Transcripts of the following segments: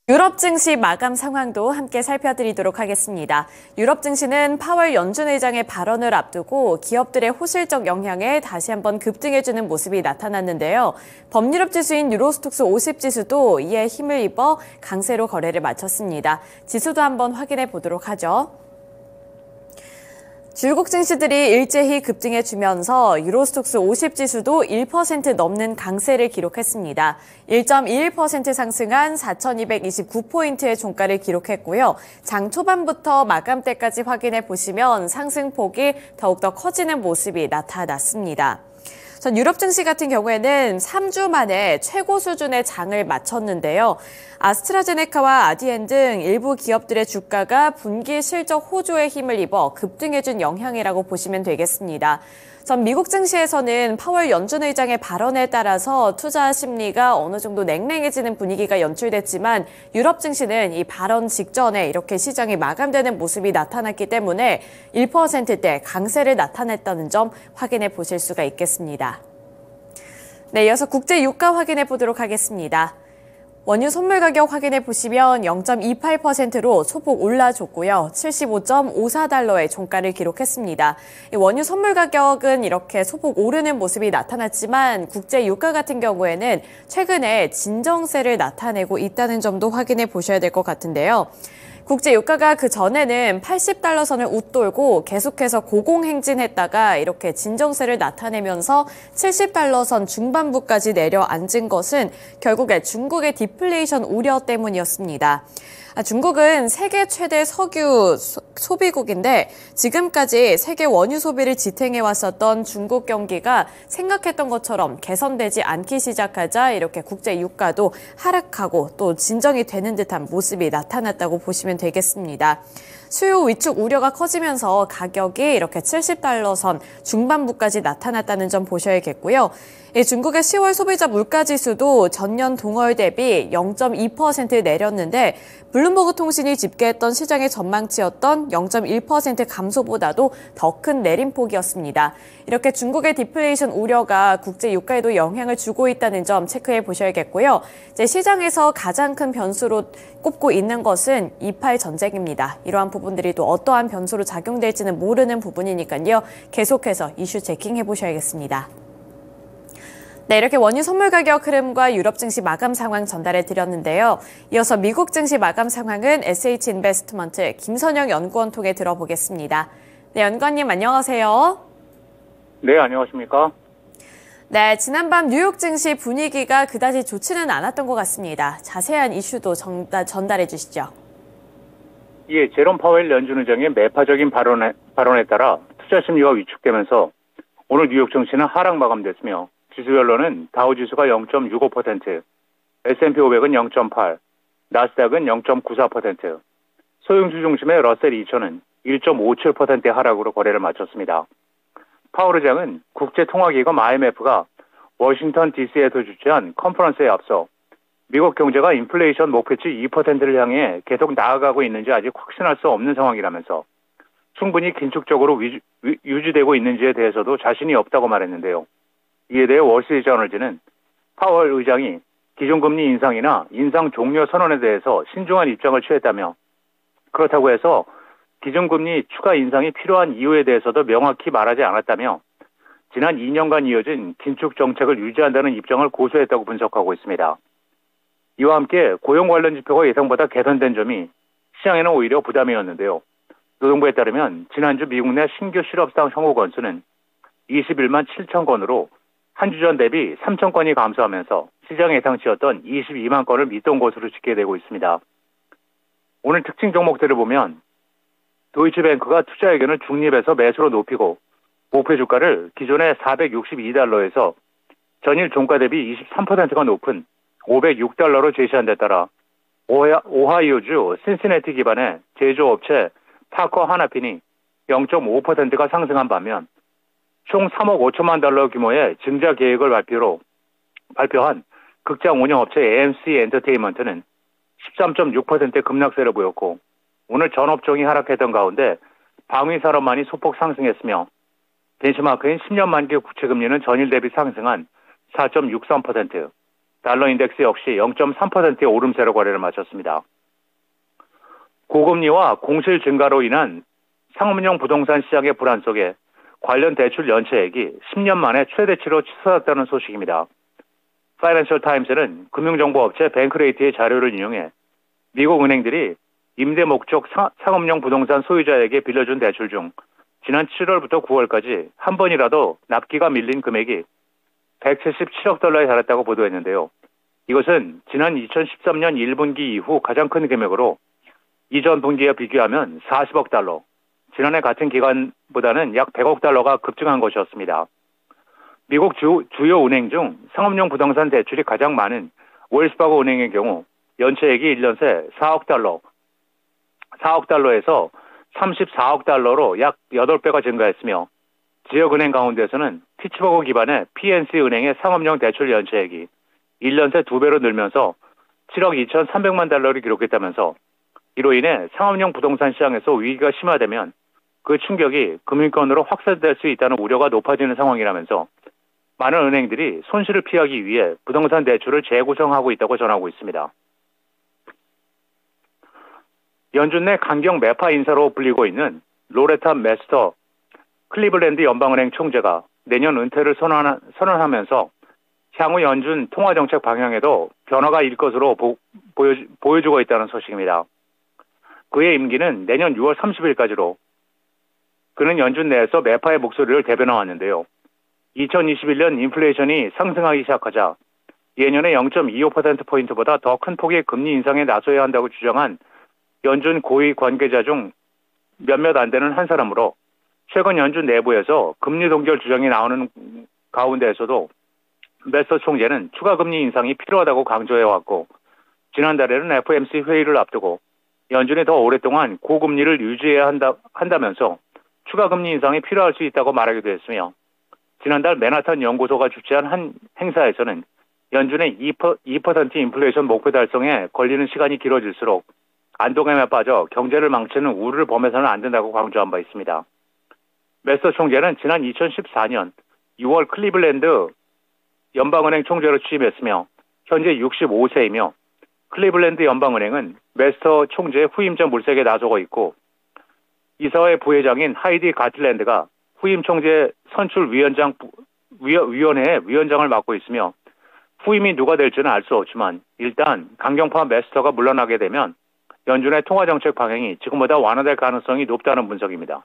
유럽 증시 마감 상황도 함께 살펴드리도록 하겠습니다. 유럽 증시는 파월 연준 의장의 발언을 앞두고 기업들의 호실적 영향에 다시 한번 급등해주는 모습이 나타났는데요. 범유럽 지수인 유로스톡스 50 지수도 이에 힘을 입어 강세로 거래를 마쳤습니다. 지수도 한번 확인해 보도록 하죠. 중국 증시들이 일제히 급등해주면서 유로스톡스 50 지수도 1% 넘는 강세를 기록했습니다. 1.21% 상승한 4,229포인트의 종가를 기록했고요. 장 초반부터 마감대까지 확인해 보시면 상승폭이 더욱더 커지는 모습이 나타났습니다. 유럽 증시 같은 경우에는 3주 만에 최고 수준의 장을 마쳤는데요. 아스트라제네카와 아디엔 등 일부 기업들의 주가가 분기 실적 호조의 힘을 입어 급등해준 영향이라고 보시면 되겠습니다. 미국 증시에서는 파월 연준 의장의 발언에 따라서 투자 심리가 어느 정도 냉랭해지는 분위기가 연출됐지만 유럽 증시는 이 발언 직전에 이렇게 시장이 마감되는 모습이 나타났기 때문에 1%대 강세를 나타냈다는 점 확인해 보실 수가 있겠습니다. 네, 이어서 국제 유가 확인해 보도록 하겠습니다. 원유 선물 가격 확인해 보시면 0.28%로 소폭 올라줬고요. 75.54달러의 종가를 기록했습니다. 원유 선물 가격은 이렇게 소폭 오르는 모습이 나타났지만 국제 유가 같은 경우에는 최근에 진정세를 나타내고 있다는 점도 확인해 보셔야 될 것 같은데요. 국제 유가가 그 전에는 80달러 선을 웃돌고 계속해서 고공행진했다가 이렇게 진정세를 나타내면서 70달러 선 중반부까지 내려앉은 것은 결국에 중국의 디플레이션 우려 때문이었습니다. 중국은 세계 최대 석유 소비국인데 지금까지 세계 원유 소비를 지탱해왔었던 중국 경기가 생각했던 것처럼 개선되지 않기 시작하자 이렇게 국제 유가도 하락하고 또 진정이 되는 듯한 모습이 나타났다고 보시면 되겠습니다. 수요 위축 우려가 커지면서 가격이 이렇게 70달러 선 중반부까지 나타났다는 점 보셔야겠고요. 중국의 10월 소비자 물가지수도 전년 동월 대비 0.2% 내렸는데 블룸버그 통신이 집계했던 시장의 전망치였던 0.1% 감소보다도 더 큰 내림폭이었습니다. 이렇게 중국의 디플레이션 우려가 국제 유가에도 영향을 주고 있다는 점 체크해 보셔야겠고요. 시장에서 가장 큰 변수로 꼽고 있는 것은 이팔 전쟁입니다. 이러한 부분들이 또 어떠한 변수로 작용될지는 모르는 부분이니까요. 계속해서 이슈 체킹해 보셔야겠습니다. 네, 이렇게 원유 선물 가격 흐름과 유럽 증시 마감 상황 전달해 드렸는데요. 이어서 미국 증시 마감 상황은 SH인베스트먼트 김선영 연구원 통해 들어보겠습니다. 네, 연구원님 안녕하세요. 네, 안녕하십니까? 네, 지난밤 뉴욕 증시 분위기가 그다지 좋지는 않았던 것 같습니다. 자세한 이슈도 전달해 주시죠. 예, 제롬 파웰 연준 의장의 매파적인 발언에 따라 투자 심리가 위축되면서 오늘 뉴욕 증시는 하락 마감됐으며 지수별로는 다우지수가 0.65%, S&P 500은 0.8, 나스닥은 0.94%, 소형주 중심의 러셀 2000은 1.57%의 하락으로 거래를 마쳤습니다. 파월 의장은 국제통화기금 IMF가 워싱턴 DC에서 주최한 컨퍼런스에 앞서 미국 경제가 인플레이션 목표치 2%를 향해 계속 나아가고 있는지 아직 확신할 수 없는 상황이라면서 충분히 긴축적으로 유지되고 있는지에 대해서도 자신이 없다고 말했는데요. 이에 대해 월스트리트저널지는 파월 의장이 기준금리 인상이나 인상 종료 선언에 대해서 신중한 입장을 취했다며 그렇다고 해서 기준금리 추가 인상이 필요한 이유에 대해서도 명확히 말하지 않았다며 지난 2년간 이어진 긴축 정책을 유지한다는 입장을 고수했다고 분석하고 있습니다. 이와 함께 고용 관련 지표가 예상보다 개선된 점이 시장에는 오히려 부담이었는데요. 노동부에 따르면 지난주 미국 내 신규 실업상 청구 건수는 21만 7천 건으로 한 주 전 대비 3천 건이 감소하면서 시장 예상치였던 22만 건을 밑돈 것으로 집계되고 있습니다. 오늘 특징 종목들을 보면 도이치뱅크가 투자 의견을 중립에서 매수로 높이고 목표 주가를 기존의 462달러에서 전일 종가 대비 23%가 높은 506달러로 제시한 데 따라 오하이오주 신시내티 기반의 제조업체 파커 하나핀이 0.5%가 상승한 반면 총 3억 5천만 달러 규모의 증자 계획을 발표한 극장 운영업체 AMC 엔터테인먼트는 13.6%의 급락세를 보였고 오늘 전 업종이 하락했던 가운데 방위산업만이 소폭 상승했으며 벤치마크인 10년 만기 국채금리는 전일 대비 상승한 4.63%, 달러 인덱스 역시 0.3%의 오름세로 거래를 마쳤습니다. 고금리와 공실 증가로 인한 상업용 부동산 시장의 불안 속에 관련 대출 연체액이 10년 만에 최대치로 치솟았다는 소식입니다. 파이낸셜 타임스는 금융정보업체 뱅크레이트의 자료를 인용해 미국 은행들이 임대 목적 상업용 부동산 소유자에게 빌려준 대출 중 지난 7월부터 9월까지 한 번이라도 납기가 밀린 금액이 177억 달러에 달했다고 보도했는데요. 이것은 지난 2013년 1분기 이후 가장 큰 금액으로 이전 분기에 비교하면 40억 달러, 지난해 같은 기간보다는 약 100억 달러가 급증한 것이었습니다. 미국 주요 은행 중 상업용 부동산 대출이 가장 많은 웰스파고 은행의 경우 연체액이 1년 새 4억 달러에서 34억 달러로 약 8배가 증가했으며 지역은행 가운데서는 피츠버그 기반의 PNC 은행의 상업용 대출 연체액이 1년 새 2배로 늘면서 7억 2,300만 달러를 기록했다면서 이로 인해 상업용 부동산 시장에서 위기가 심화되면 그 충격이 금융권으로 확산될 수 있다는 우려가 높아지는 상황이라면서 많은 은행들이 손실을 피하기 위해 부동산 대출을 재구성하고 있다고 전하고 있습니다. 연준 내 강경 매파 인사로 불리고 있는 로레타 메스터 클리블랜드 연방은행 총재가 내년 은퇴를 선언하면서 향후 연준 통화정책 방향에도 변화가 일 것으로 보여주고 있다는 소식입니다. 그의 임기는 내년 6월 30일까지로 그는 연준 내에서 매파의 목소리를 대변해왔는데요. 2021년 인플레이션이 상승하기 시작하자 예년의 0.25%포인트보다 더 큰 폭의 금리 인상에 나서야 한다고 주장한 연준 고위 관계자 중 몇몇 안 되는 한 사람으로 최근 연준 내부에서 금리 동결 주장이 나오는 가운데에서도 메서 총재는 추가 금리 인상이 필요하다고 강조해왔고 지난달에는 FOMC 회의를 앞두고 연준이 더 오랫동안 고금리를 유지해야 한다면서 추가 금리 인상이 필요할 수 있다고 말하기도 했으며 지난달 맨하탄 연구소가 주최한 한 행사에서는 연준의 2% 인플레이션 목표 달성에 걸리는 시간이 길어질수록 안동함에 빠져 경제를 망치는 우려를 범해서는 안 된다고 강조한 바 있습니다. 메서 총재는 지난 2014년 6월 클리블랜드 연방은행 총재로 취임했으며 현재 65세이며 클리블랜드 연방은행은 메스터 총재의 후임자 물색에 나서고 있고 이사회 부회장인 하이디 가틀랜드가 후임 총재 선출 위원회의 위원장을 맡고 있으며 후임이 누가 될지는 알 수 없지만 일단 강경파 메스터가 물러나게 되면 연준의 통화정책 방향이 지금보다 완화될 가능성이 높다는 분석입니다.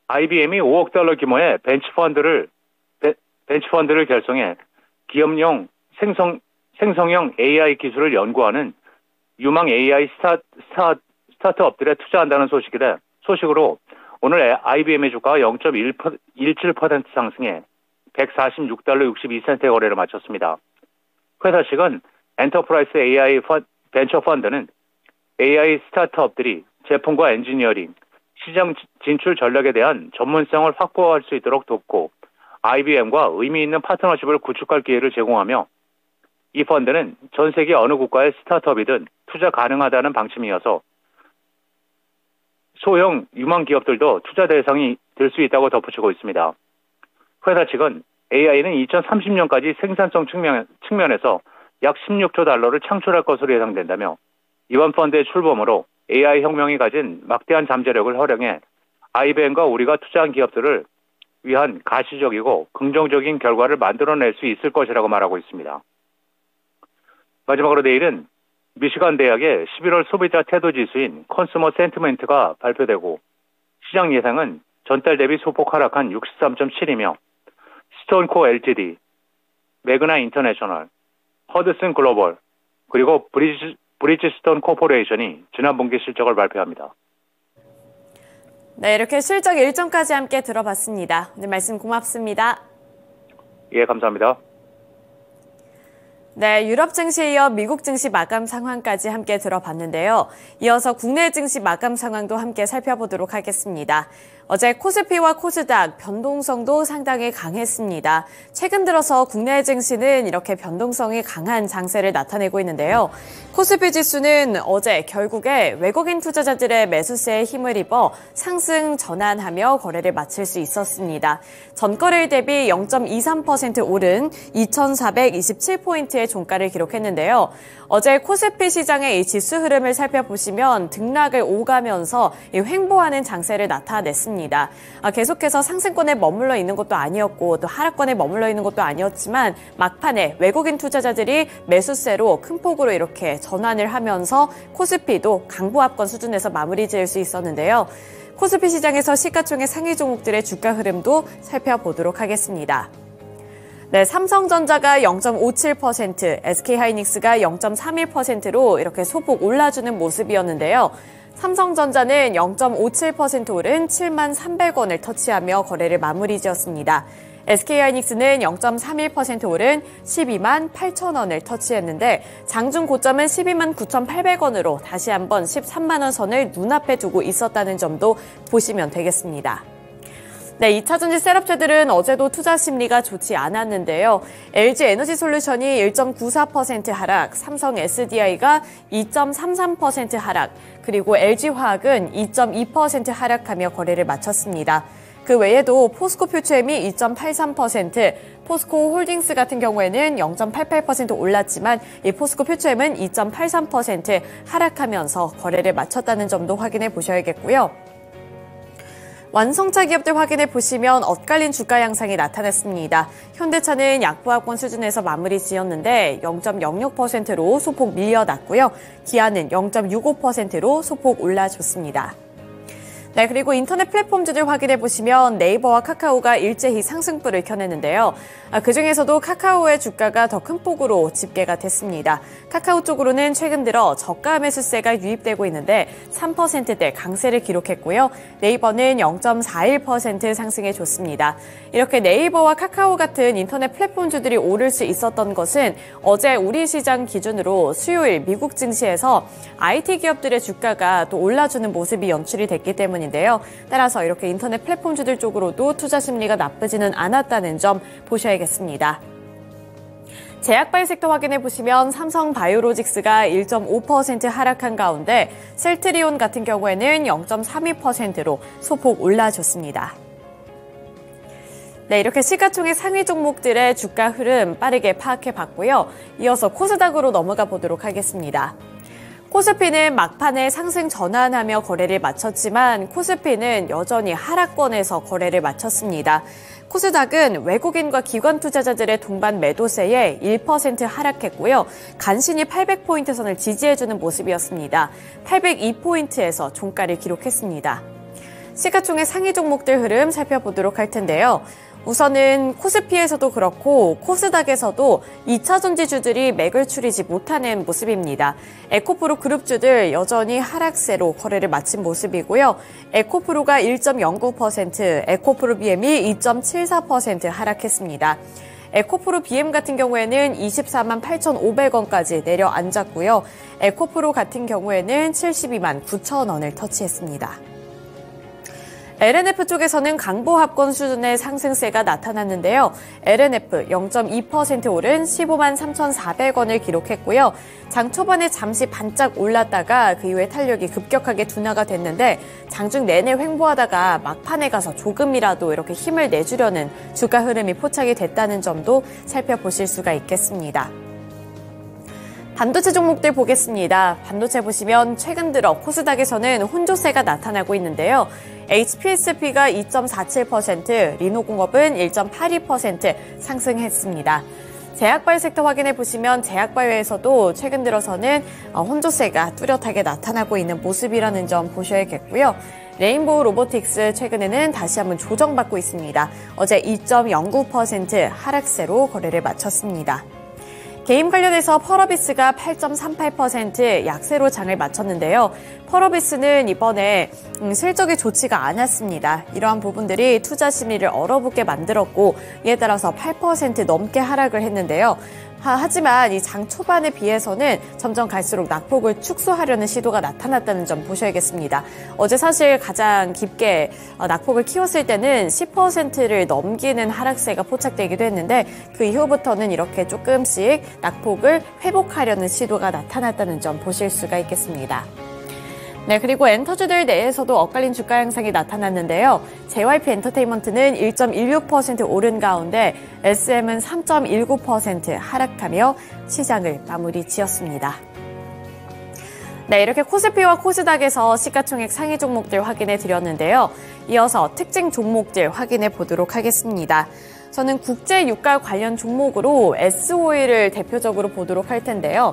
IBM이 5억 달러 규모의 벤처펀드를 결성해 기업용 생성형 AI 기술을 연구하는 유망 AI 스타트업들에 투자한다는 소식으로 오늘 IBM의 주가가 0.17% 상승해 146달러 62센트의 거래를 마쳤습니다. 회사 측은 엔터프라이즈 AI 벤처 펀드는 AI 스타트업들이 제품과 엔지니어링, 시장 진출 전략에 대한 전문성을 확보할 수 있도록 돕고 IBM과 의미 있는 파트너십을 구축할 기회를 제공하며 이 펀드는 전 세계 어느 국가의 스타트업이든 투자 가능하다는 방침이어서 소형 유망 기업들도 투자 대상이 될 수 있다고 덧붙이고 있습니다. 회사 측은 AI는 2030년까지 생산성 측면에서 약 16조 달러를 창출할 것으로 예상된다며 이번 펀드의 출범으로 AI 혁명이 가진 막대한 잠재력을 활용해 IBM과 우리가 투자한 기업들을 위한 가시적이고 긍정적인 결과를 만들어낼 수 있을 것이라고 말하고 있습니다. 마지막으로 내일은 미시간 대학의 11월 소비자 태도 지수인 컨슈머 센티멘트가 발표되고 시장 예상은 전달 대비 소폭 하락한 63.7이며 스톤코 LTD, 매그나 인터내셔널, 허드슨 글로벌, 그리고 브리지스톤 코퍼레이션이 지난 분기 실적을 발표합니다. 네, 이렇게 실적 일정까지 함께 들어봤습니다. 오늘 말씀 고맙습니다. 예, 감사합니다. 네, 유럽 증시에 이어 미국 증시 마감 상황까지 함께 들어봤는데요. 이어서 국내 증시 마감 상황도 함께 살펴보도록 하겠습니다. 어제 코스피와 코스닥 변동성도 상당히 강했습니다. 최근 들어서 국내 증시는 이렇게 변동성이 강한 장세를 나타내고 있는데요. 코스피 지수는 어제 결국에 외국인 투자자들의 매수세에 힘을 입어 상승 전환하며 거래를 마칠 수 있었습니다. 전거래일 대비 0.23% 오른 2,427포인트의 종가를 기록했는데요. 어제 코스피 시장의 이 지수 흐름을 살펴보시면 등락을 오가면서 횡보하는 장세를 나타냈습니다. 계속해서 상승권에 머물러 있는 것도 아니었고 또 하락권에 머물러 있는 것도 아니었지만 막판에 외국인 투자자들이 매수세로 큰 폭으로 이렇게 전환을 하면서 코스피도 강보합권 수준에서 마무리 지을 수 있었는데요. 코스피 시장에서 시가총액 상위 종목들의 주가 흐름도 살펴보도록 하겠습니다. 네, 삼성전자가 0.57%, SK하이닉스가 0.31%로 이렇게 소폭 올라주는 모습이었는데요. 삼성전자는 0.57% 오른 7만 300원을 터치하며 거래를 마무리 지었습니다. SK하이닉스는 0.31% 오른 12만 8천원을 터치했는데 장중 고점은 12만 9,800원으로 다시 한번 13만 원 선을 눈앞에 두고 있었다는 점도 보시면 되겠습니다. 네, 2차전지 셋업체들은 어제도 투자 심리가 좋지 않았는데요. LG에너지솔루션이 1.94% 하락, 삼성 SDI가 2.33% 하락, 그리고 LG화학은 2.2% 하락하며 거래를 마쳤습니다. 그 외에도 포스코 퓨처엠이 2.83%, 포스코 홀딩스 같은 경우에는 0.88% 올랐지만 이 포스코 퓨처엠은 2.83% 하락하면서 거래를 마쳤다는 점도 확인해 보셔야겠고요. 완성차 기업들 확인해 보시면 엇갈린 주가 양상이 나타났습니다. 현대차는 약보합권 수준에서 마무리 지었는데 0.06%로 소폭 밀려났고요. 기아는 0.65%로 소폭 올라줬습니다. 네, 그리고 인터넷 플랫폼주들 확인해 보시면 네이버와 카카오가 일제히 상승불을 켜냈는데요. 그중에서도 카카오의 주가가 더 큰 폭으로 집계가 됐습니다. 카카오 쪽으로는 최근 들어 저가 매수세가 유입되고 있는데 3%대 강세를 기록했고요. 네이버는 0.41% 상승해줬습니다. 이렇게 네이버와 카카오 같은 인터넷 플랫폼주들이 오를 수 있었던 것은 어제 우리 시장 기준으로 수요일 미국 증시에서 IT 기업들의 주가가 또 올라주는 모습이 연출이 됐기 때문인데요. 따라서 이렇게 인터넷 플랫폼주들 쪽으로도 투자 심리가 나쁘지는 않았다는 점 보셔야겠습니다. 제약바이오 섹터 확인해 보시면 삼성바이오로직스가 1.5% 하락한 가운데 셀트리온 같은 경우에는 0.32%로 소폭 올라줬습니다. 네, 이렇게 시가총액 상위 종목들의 주가 흐름 빠르게 파악해 봤고요. 이어서 코스닥으로 넘어가 보도록 하겠습니다. 코스피는 막판에 상승 전환하며 거래를 마쳤지만 코스피는 여전히 하락권에서 거래를 마쳤습니다. 코스닥은 외국인과 기관 투자자들의 동반 매도세에 1% 하락했고요. 간신히 800포인트 선을 지지해주는 모습이었습니다. 802포인트에서 종가를 기록했습니다. 시가총액 상위 종목들 흐름 살펴보도록 할 텐데요. 우선은 코스피에서도 그렇고 코스닥에서도 2차전지주들이 맥을 추리지 못하는 모습입니다. 에코프로 그룹주들 여전히 하락세로 거래를 마친 모습이고요. 에코프로가 1.09%, 에코프로 BM이 2.74% 하락했습니다. 에코프로 BM 같은 경우에는 24만 8,500원까지 내려앉았고요. 에코프로 같은 경우에는 72만 9천원을 터치했습니다. LNF 쪽에서는 강보합권 수준의 상승세가 나타났는데요. LNF 0.2% 오른 15만 3,400원을 기록했고요. 장 초반에 잠시 반짝 올랐다가 그 이후에 탄력이 급격하게 둔화가 됐는데 장중 내내 횡보하다가 막판에 가서 조금이라도 이렇게 힘을 내주려는 주가 흐름이 포착이 됐다는 점도 살펴보실 수가 있겠습니다. 반도체 종목들 보겠습니다. 반도체 보시면 최근 들어 코스닥에서는 혼조세가 나타나고 있는데요. HPSP가 2.47%, 리노공업은 1.82% 상승했습니다. 제약바이오 섹터 확인해 보시면 제약바이오에서도 최근 들어서는 혼조세가 뚜렷하게 나타나고 있는 모습이라는 점 보셔야겠고요. 레인보우 로보틱스 최근에는 다시 한번 조정받고 있습니다. 어제 2.09% 하락세로 거래를 마쳤습니다. 게임 관련해서 펄어비스가 8.38% 약세로 장을 마쳤는데요. 펄어비스는 이번에 실적이 좋지가 않았습니다. 이러한 부분들이 투자 심리를 얼어붙게 만들었고 이에 따라서 8% 넘게 하락을 했는데요. 하지만 이 장 초반에 비해서는 점점 갈수록 낙폭을 축소하려는 시도가 나타났다는 점 보셔야겠습니다. 어제 사실 가장 깊게 낙폭을 키웠을 때는 10%를 넘기는 하락세가 포착되기도 했는데 그 이후부터는 이렇게 조금씩 낙폭을 회복하려는 시도가 나타났다는 점 보실 수가 있겠습니다. 네, 그리고 엔터주들 내에서도 엇갈린 주가 양상이 나타났는데요. JYP 엔터테인먼트는 1.16% 오른 가운데 SM은 3.19% 하락하며 시장을 마무리 지었습니다. 네, 이렇게 코스피와 코스닥에서 시가총액 상위 종목들 확인해 드렸는데요. 이어서 특징 종목들 확인해 보도록 하겠습니다. 저는 국제 유가 관련 종목으로 S-오일을 대표적으로 보도록 할 텐데요.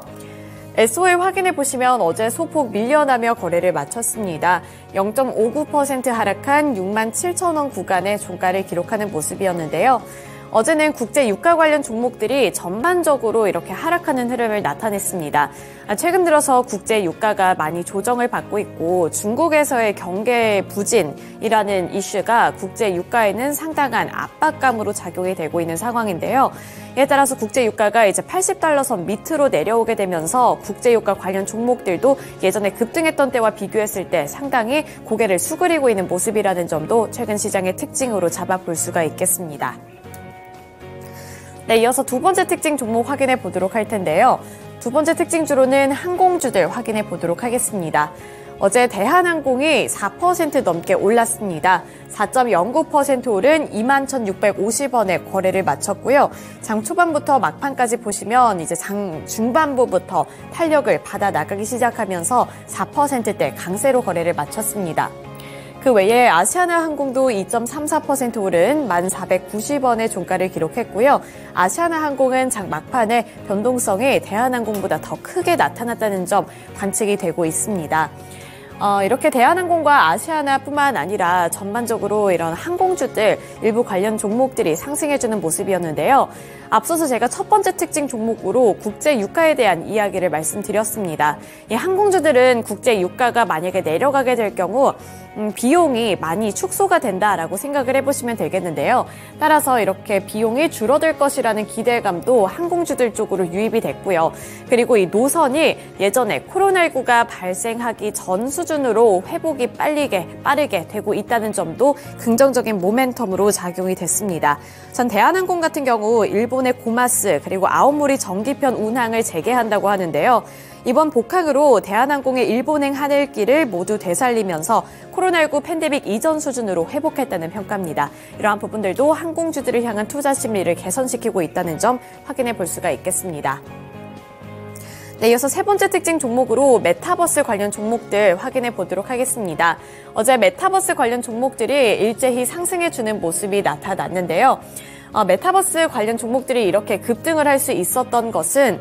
S-오일 확인해 보시면 어제 소폭 밀려나며 거래를 마쳤습니다. 0.59% 하락한 67,000원 구간의 종가를 기록하는 모습이었는데요. 어제는 국제 유가 관련 종목들이 전반적으로 이렇게 하락하는 흐름을 나타냈습니다. 최근 들어서 국제 유가가 많이 조정을 받고 있고 중국에서의 경계 부진이라는 이슈가 국제 유가에는 상당한 압박감으로 작용이 되고 있는 상황인데요. 이에 따라서 국제 유가가 이제 80달러 선 밑으로 내려오게 되면서 국제 유가 관련 종목들도 예전에 급등했던 때와 비교했을 때 상당히 고개를 수그리고 있는 모습이라는 점도 최근 시장의 특징으로 잡아볼 수가 있겠습니다. 네, 이어서 두 번째 특징 종목 확인해 보도록 할 텐데요. 두 번째 특징주로는 항공주들 확인해 보도록 하겠습니다. 어제 대한항공이 4% 넘게 올랐습니다. 4.09% 오른 21,650원에 거래를 마쳤고요. 장 초반부터 막판까지 보시면 이제 장 중반부부터 탄력을 받아 나가기 시작하면서 4%대 강세로 거래를 마쳤습니다. 그 외에 아시아나항공도 2.34% 오른 1,490원의 종가를 기록했고요. 아시아나항공은 장 막판에 변동성이 대한항공보다 더 크게 나타났다는 점 관측이 되고 있습니다. 이렇게 대한항공과 아시아나뿐만 아니라 전반적으로 이런 항공주들 일부 관련 종목들이 상승해주는 모습이었는데요. 앞서서 제가 첫 번째 특징 종목으로 국제 유가에 대한 이야기를 말씀드렸습니다. 이 항공주들은 국제 유가가 만약에 내려가게 될 경우 비용이 많이 축소가 된다라고 생각을 해보시면 되겠는데요. 따라서 이렇게 비용이 줄어들 것이라는 기대감도 항공주들 쪽으로 유입이 됐고요. 그리고 이 노선이 예전에 코로나19가 발생하기 전 수준으로 회복이 빠르게 되고 있다는 점도 긍정적인 모멘텀으로 작용이 됐습니다. 전 대한항공 같은 경우 일본의 고마스 그리고 아오모리 전기편 운항을 재개한다고 하는데요. 이번 복항으로 대한항공의 일본행 하늘길을 모두 되살리면서 코로나19 팬데믹 이전 수준으로 회복했다는 평가입니다. 이러한 부분들도 항공주들을 향한 투자 심리를 개선시키고 있다는 점 확인해 볼 수가 있겠습니다. 네, 이어서 세 번째 특징 종목으로 메타버스 관련 종목들 확인해 보도록 하겠습니다. 어제 메타버스 관련 종목들이 일제히 상승해주는 모습이 나타났는데요. 메타버스 관련 종목들이 이렇게 급등을 할 수 있었던 것은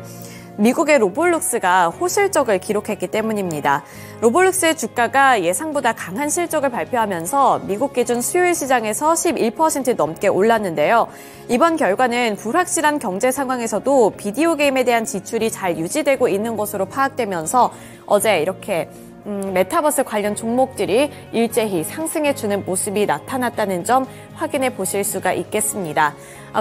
미국의 로블록스가 호실적을 기록했기 때문입니다. 로블록스의 주가가 예상보다 강한 실적을 발표하면서 미국 기준 수요일 시장에서 11% 넘게 올랐는데요. 이번 결과는 불확실한 경제 상황에서도 비디오 게임에 대한 지출이 잘 유지되고 있는 것으로 파악되면서 어제 이렇게 메타버스 관련 종목들이 일제히 상승해주는 모습이 나타났다는 점 확인해 보실 수가 있겠습니다.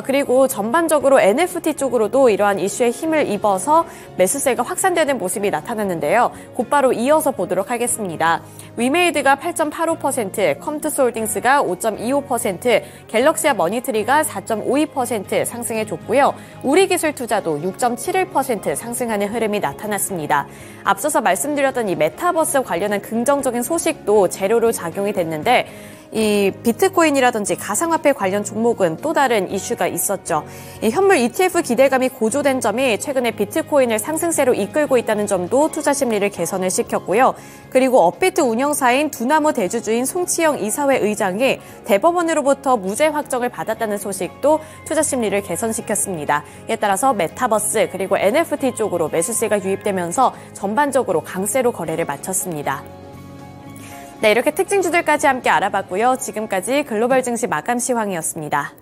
그리고 전반적으로 NFT 쪽으로도 이러한 이슈에 힘을 입어서 매수세가 확산되는 모습이 나타났는데요. 곧바로 이어서 보도록 하겠습니다. 위메이드가 8.85%, 컴투스홀딩스가 5.25%, 갤럭시와 머니트리가 4.52% 상승해줬고요. 우리기술투자도 6.71% 상승하는 흐름이 나타났습니다. 앞서서 말씀드렸던 이 메타버스 관련한 긍정적인 소식도 재료로 작용이 됐는데 이 비트코인이라든지 가상화폐 관련 종목은 또 다른 이슈가 있었죠. 이 현물 ETF 기대감이 고조된 점이 최근에 비트코인을 상승세로 이끌고 있다는 점도 투자 심리를 개선을 시켰고요. 그리고 업비트 운영사인 두나무 대주주인 송치영 이사회 의장이 대법원으로부터 무죄 확정을 받았다는 소식도 투자 심리를 개선시켰습니다. 이에 따라서 메타버스 그리고 NFT 쪽으로 매수세가 유입되면서 전반적으로 강세로 거래를 마쳤습니다. 네, 이렇게 특징주들까지 함께 알아봤고요. 지금까지 글로벌 증시 마감 시황이었습니다.